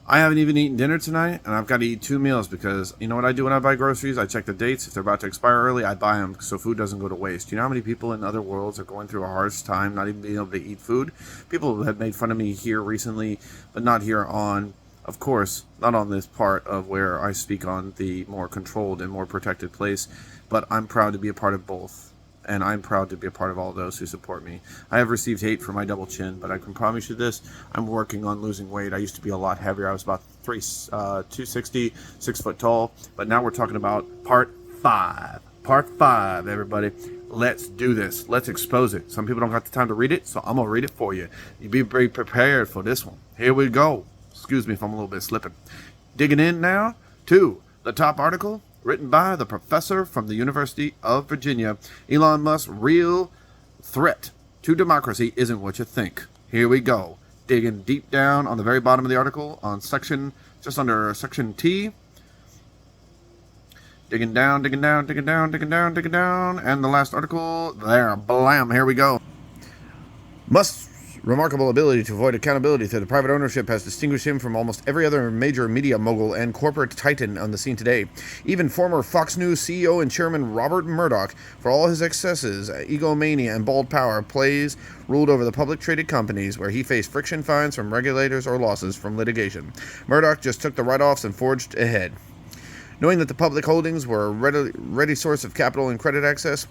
I haven't even eaten dinner tonight, and I've got to eat 2 meals because you know what I do when I buy groceries? I check the dates. If they're about to expire early, I buy them so food doesn't go to waste. You know how many people in other worlds are going through a harsh time not even being able to eat food? People have made fun of me here recently, but not here on, of course, not on this part of where I speak on the more controlled and more protected place, but I'm proud to be a part of both. And I'm proud to be a part of all those who support me. I have received hate for my double chin, but I can promise you this: I'm working on losing weight. I used to be a lot heavier. I was about 260, 6 foot tall, but now we're talking about part five. Part five, everybody. Let's do this. Let's expose it. Some people don't got the time to read it, so I'm gonna read it for you. You be very prepared for this one. Here we go. Excuse me if I'm a little bit slipping. Digging in now to the top article, written by the professor from the University of Virginia. Elon Musk's real threat to democracy isn't what you think. Here we go. Digging deep down on the very bottom of the article on just under section T. Digging down, digging down, digging down, digging down, digging down. And the last article, there, blam, here we go. Musk's remarkable ability to avoid accountability through the private ownership has distinguished him from almost every other major media mogul and corporate titan on the scene today. Even former Fox News CEO and chairman Robert Murdoch, for all his excesses, egomania, and bald power plays ruled over the public traded companies where he faced friction fines from regulators or losses from litigation. Murdoch just took the write-offs and forged ahead. Knowing that the public holdings were a ready source of capital and credit access,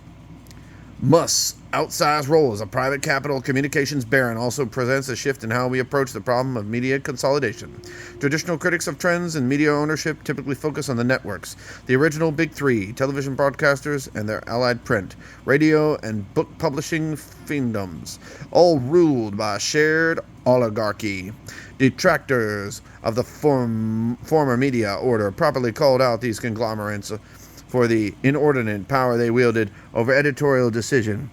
Musk's outsized role as a private capital communications baron also presents a shift in how we approach the problem of media consolidation. Traditional critics of trends in media ownership typically focus on the networks, the original big three, television broadcasters and their allied print, radio, and book publishing fiefdoms, all ruled by a shared oligarchy. Detractors of the former media order properly called out these conglomerates for the inordinate power they wielded over editorial decision,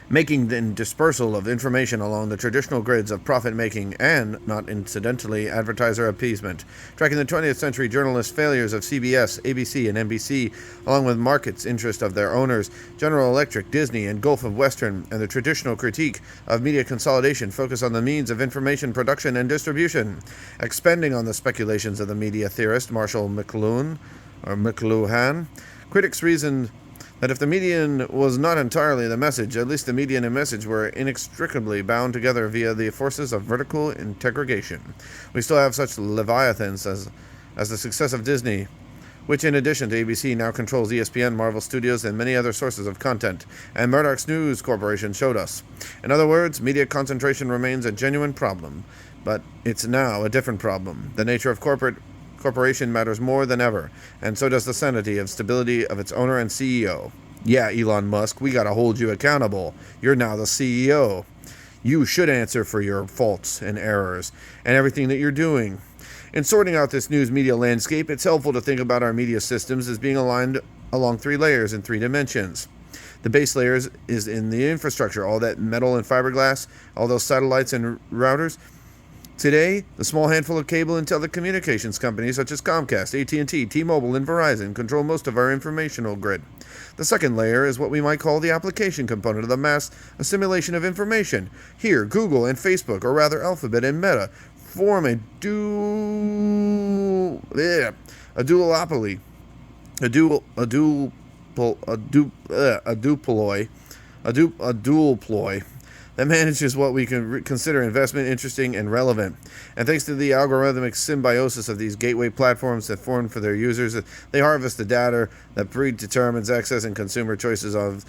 making the dispersal of information along the traditional grids of profit-making and, not incidentally, advertiser appeasement, tracking the 20th century journalist failures of CBS, ABC, and NBC, along with markets' interest of their owners, General Electric, Disney, and Gulf of Western, and the traditional critique of media consolidation focus on the means of information production and distribution, expanding on the speculations of the media theorist Marshall McLuhan. Critics reasoned that if the median was not entirely the message, at least the median and message were inextricably bound together via the forces of vertical integration. We still have such leviathans as the success of Disney, which in addition to ABC now controls ESPN, Marvel Studios, and many other sources of content, and Murdoch's News Corporation showed us. In other words, media concentration remains a genuine problem, but it's now a different problem. The nature of corporation matters more than ever, and so does the sanity of stability of its owner and CEO. Yeah, Elon Musk, we gotta hold you accountable. You're now the CEO. You should answer for your faults and errors and everything that you're doing. In sorting out this news media landscape, it's helpful to think about our media systems as being aligned along 3 layers in 3 dimensions. The base layer is in the infrastructure, all that metal and fiberglass, all those satellites and routers. Today, the small handful of cable and telecommunications companies such as Comcast, AT&T, T-Mobile, and Verizon control most of our informational grid. The second layer is what we might call the application component of the mass assimilation of information. Here, Google and Facebook, or rather Alphabet and Meta, form a duopoly, a dual ploy that manages what we can consider investment interesting and relevant. And thanks to the algorithmic symbiosis of these gateway platforms that form for their users, they harvest the data that predetermines access and consumer choices of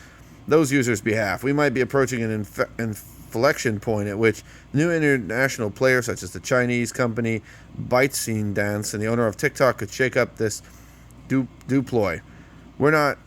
those users' behalf. We might be approaching an inflection point at which new international players such as the Chinese company ByteDance and the owner of TikTok could shake up this duploy. We're not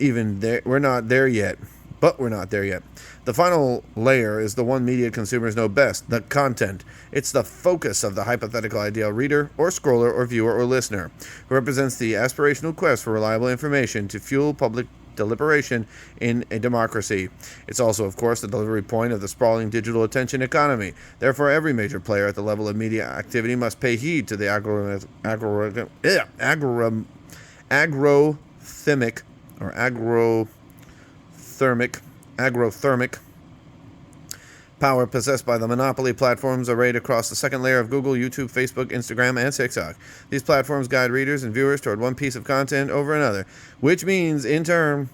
there yet. But we're not there yet. The final layer is the one media consumers know best, the content. It's the focus of the hypothetical ideal reader, or scroller, or viewer, or listener, who represents the aspirational quest for reliable information to fuel public deliberation in a democracy. It's also, of course, the delivery point of the sprawling digital attention economy. Therefore, every major player at the level of media activity must pay heed to the agrothermic Power possessed by the monopoly platforms arrayed across the second layer of Google, YouTube, Facebook, Instagram, and TikTok. These platforms guide readers and viewers toward one piece of content over another, which means, in turn,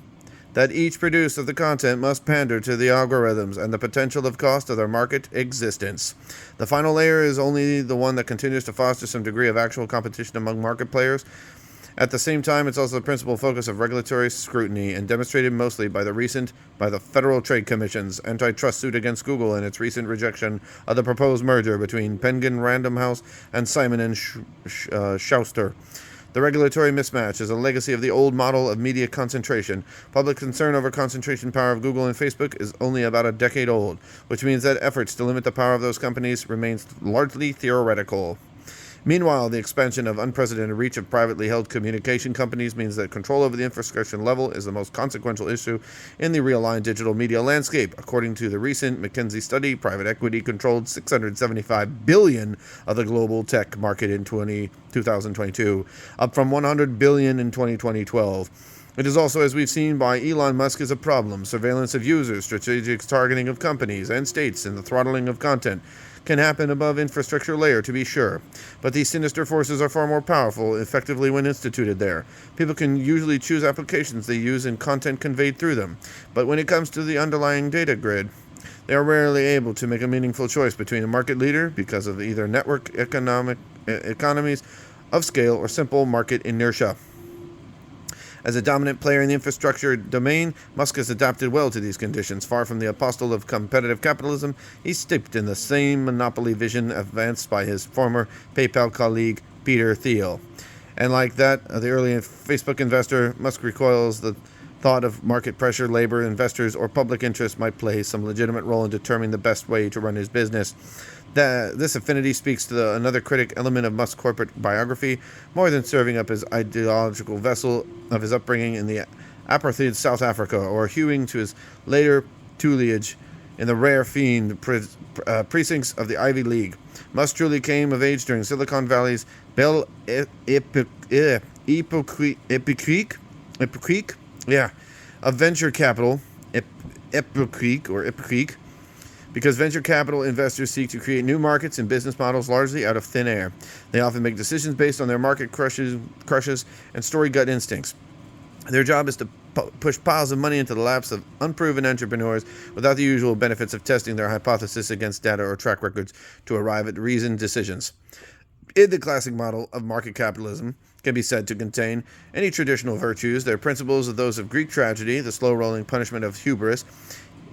that each producer of the content must pander to the algorithms and the potential of cost of their market existence. The final layer is only the one that continues to foster some degree of actual competition among market players. At the same time, it's also the principal focus of regulatory scrutiny, and demonstrated mostly by the Federal Trade Commission's antitrust suit against Google and its recent rejection of the proposed merger between Penguin Random House and Simon & Schuster. The regulatory mismatch is a legacy of the old model of media concentration. Public concern over concentration power of Google and Facebook is only about a decade old, which means that efforts to limit the power of those companies remains largely theoretical. Meanwhile, the expansion of unprecedented reach of privately held communication companies means that control over the infrastructure level is the most consequential issue in the realigned digital media landscape. According to the recent McKinsey study, private equity controlled $675 billion of the global tech market in 2022, up from $100 billion in 2012. It is also, as we've seen by Elon Musk, is a problem. Surveillance of users, strategic targeting of companies and states, and the throttling of content can happen above infrastructure layer, to be sure. But these sinister forces are far more powerful, effectively when instituted there. People can usually choose applications they use and content conveyed through them. But when it comes to the underlying data grid, they are rarely able to make a meaningful choice between a market leader because of either network economies of scale or simple market inertia. As a dominant player in the infrastructure domain, Musk has adapted well to these conditions. Far from the apostle of competitive capitalism, he's steeped in the same monopoly vision advanced by his former PayPal colleague, Peter Thiel. And like that, the early Facebook investor, Musk recoils the thought of market pressure, labor, investors, or public interest might play some legitimate role in determining the best way to run his business. This affinity speaks to another critic element of Musk's corporate biography. More than serving up as ideological vessel of his upbringing in the apartheid South Africa, or hewing to his later tutelage in the rare fiend precincts of the Ivy League. Musk truly came of age during Silicon Valley's Belle Epoque of venture capital, Epoque, because venture capital investors seek to create new markets and business models largely out of thin air. They often make decisions based on their market crushes and story gut instincts. Their job is to push piles of money into the laps of unproven entrepreneurs without the usual benefits of testing their hypothesis against data or track records to arrive at reasoned decisions. In the classic model of market capitalism can be said to contain any traditional virtues. Their principles are those of Greek tragedy, the slow-rolling punishment of hubris,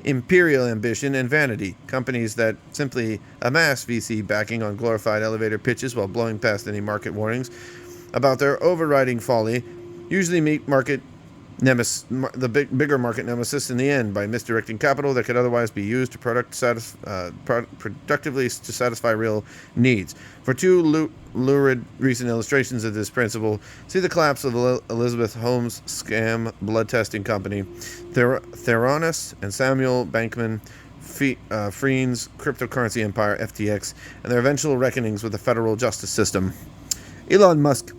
imperial ambition, and vanity. Companies that simply amass VC backing on glorified elevator pitches while blowing past any market warnings about their overriding folly usually meet bigger market nemesis in the end by misdirecting capital that could otherwise be used to productively to satisfy real needs. For two lurid recent illustrations of this principle, see the collapse of Elizabeth Holmes' scam blood testing company, Theranos, and Samuel Bankman-Fried's cryptocurrency empire, FTX, and their eventual reckonings with the federal justice system. Elon Musk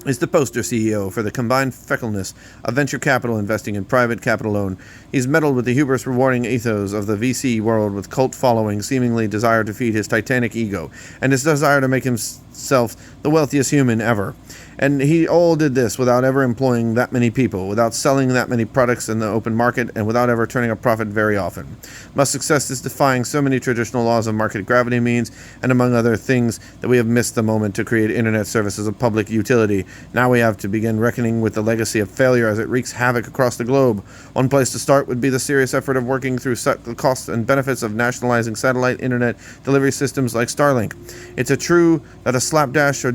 is the poster CEO for the combined feckleness of venture capital investing in private capital owned. He's meddled with the hubris rewarding ethos of the VC world with cult following seemingly desire to feed his titanic ego and his desire to make himself the wealthiest human ever. And he all did this without ever employing that many people, without selling that many products in the open market, and without ever turning a profit very often. Musk's success is defying so many traditional laws of market gravity means, and among other things, that we have missed the moment to create internet services of public utility. Now we have to begin reckoning with the legacy of failure as it wreaks havoc across the globe. One place to start would be the serious effort of working through the costs and benefits of nationalizing satellite internet delivery systems like Starlink. It's true that a slapdash or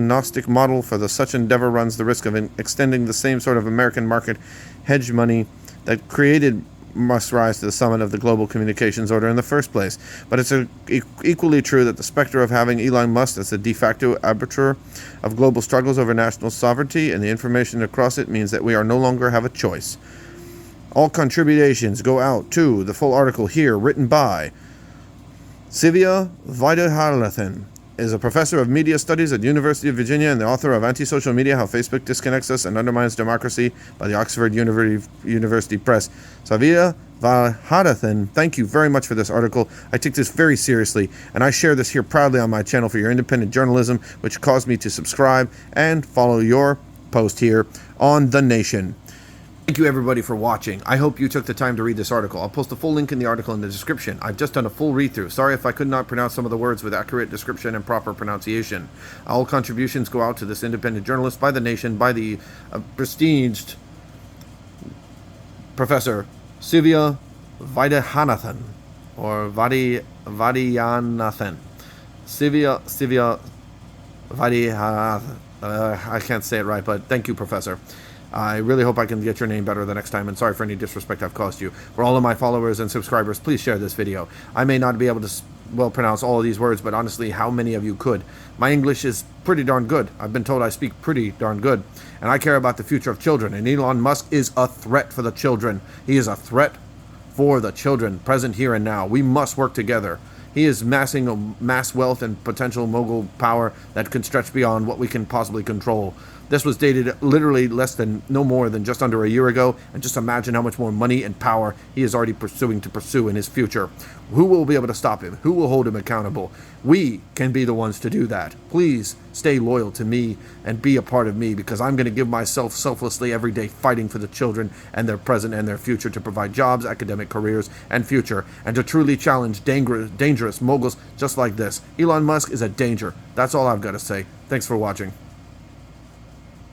gnostic model for such endeavor runs the risk of extending the same sort of American market hegemony that created Musk's rise to the summit of the global communications order in the first place. But it's equally true that the specter of having Elon Musk as the de facto arbiter of global struggles over national sovereignty and the information across it means that we are no longer have a choice. All contributions go out to the full article here, written by Siva Vaidhyanathan, is a professor of media studies at the University of Virginia and the author of Anti-Social Media, How Facebook Disconnects Us and Undermines Democracy by the Oxford University Press. Siva Vaidhyanathan, thank you very much for this article. I take this very seriously, and I share this here proudly on my channel for your independent journalism, which caused me to subscribe and follow your post here on The Nation. Thank you everybody for watching. I hope you took the time to read this article. I'll post a full link in the article in the description. I've just done a full read-through. Sorry if I could not pronounce some of the words with accurate description and proper pronunciation. All contributions go out to this independent journalist by The Nation, by the prestiged Professor Siva Vaidhyanathan, or Vaidhyanathan. Siva Vaidhyanathan. I can't say it right, but thank you, Professor. I really hope I can get your name better the next time, and sorry for any disrespect I've caused you. For all of my followers and subscribers, please share this video. I may not be able to well pronounce all of these words, but honestly, how many of you could? My English is pretty darn good. I've been told I speak pretty darn good, and I care about the future of children, and Elon Musk is a threat for the children. He is a threat for the children, present here and now. We must work together. He is amassing mass wealth and potential mogul power that can stretch beyond what we can possibly control. This was dated literally no more than just under a year ago, and just imagine how much more money and power he is already pursuing to pursue in his future. Who will be able to stop him? Who will hold him accountable? We can be the ones to do that. Please stay loyal to me and be a part of me, because I'm going to give myself selflessly every day fighting for the children and their present and their future, to provide jobs, academic careers, and future, and to truly challenge dangerous moguls just like this. Elon Musk is a danger. That's all I've got to say. Thanks for watching.